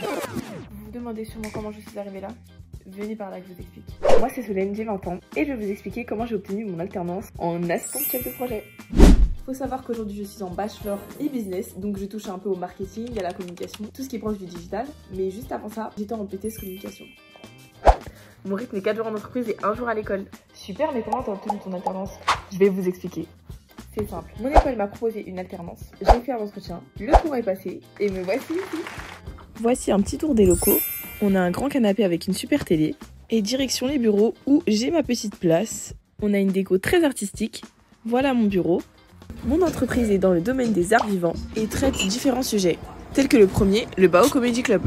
Vous vous demandez sûrement comment je suis arrivée là? Venez par là que je vous explique. Moi c'est Solène, j'ai 20 ans et je vais vous expliquer comment j'ai obtenu mon alternance en assistante chef de projet. Faut savoir qu'aujourd'hui je suis en bachelor et business, donc je touche un peu au marketing, à la communication, tout ce qui est proche du digital. Mais juste avant ça, j'étais en BTS communication. Mon rythme est 4 jours en entreprise et 1 jour à l'école. Super, mais comment t'as obtenu ton alternance? Je vais vous expliquer. C'est simple, mon école m'a proposé une alternance, j'ai fait un entretien, le cours est passé et me voici ici. Voici un petit tour des locaux. On a un grand canapé avec une super télé et direction les bureaux où j'ai ma petite place. On a une déco très artistique. Voilà mon bureau. Mon entreprise est dans le domaine des arts vivants et traite différents sujets, tels que le premier, le Bao Comedy Club.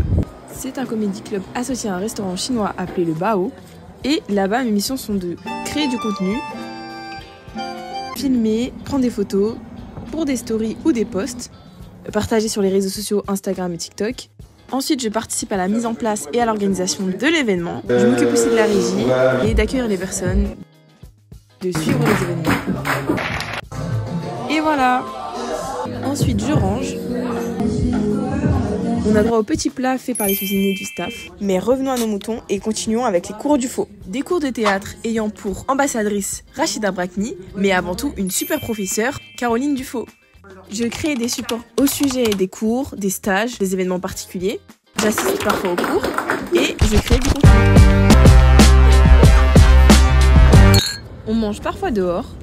C'est un comedy club associé à un restaurant chinois appelé le Bao. Et là-bas, mes missions sont de créer du contenu, filmer, prendre des photos pour des stories ou des posts, partager sur les réseaux sociaux Instagram et TikTok. Ensuite, je participe à la mise en place et à l'organisation de l'événement. Je m'occupe aussi de la régie et d'accueillir les personnes, de suivre les événements. Et voilà. Ensuite, je range. On a droit aux petits plats faits par les cuisiniers du staff. Mais revenons à nos moutons et continuons avec les cours du faux. Des cours de théâtre ayant pour ambassadrice Rachida Brakni, mais avant tout une super professeure, Caroline Dufaux. Je crée des supports au sujet des cours, des stages, des événements particuliers. J'assiste parfois aux cours et je crée du contenu. On mange parfois dehors.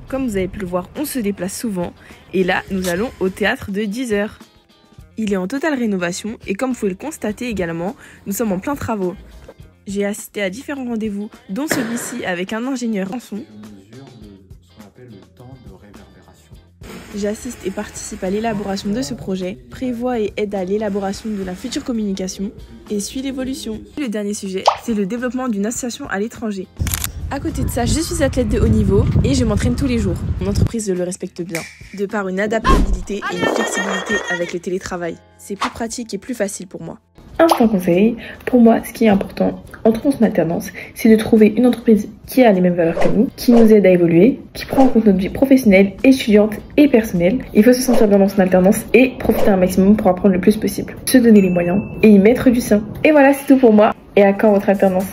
Comme vous avez pu le voir, on se déplace souvent. Et là, nous allons au théâtre de 10h. Il est en totale rénovation et comme vous pouvez le constater également, nous sommes en plein travaux. J'ai assisté à différents rendez-vous, dont celui-ci avec un ingénieur en son. J'assiste et participe à l'élaboration de ce projet, prévois et aide à l'élaboration de la future communication et suis l'évolution. Le dernier sujet, c'est le développement d'une association à l'étranger. À côté de ça, je suis athlète de haut niveau et je m'entraîne tous les jours. Mon entreprise le respecte bien, de par une adaptabilité et une flexibilité avec le télétravail. C'est plus pratique et plus facile pour moi. Instant conseil, pour moi, ce qui est important en trouvant son alternance, c'est de trouver une entreprise qui a les mêmes valeurs que nous, qui nous aide à évoluer, qui prend en compte notre vie professionnelle, étudiante et personnelle. Il faut se sentir bien dans son alternance et profiter un maximum pour apprendre le plus possible. Se donner les moyens et y mettre du sien. Et voilà, c'est tout pour moi. Et à quand votre alternance?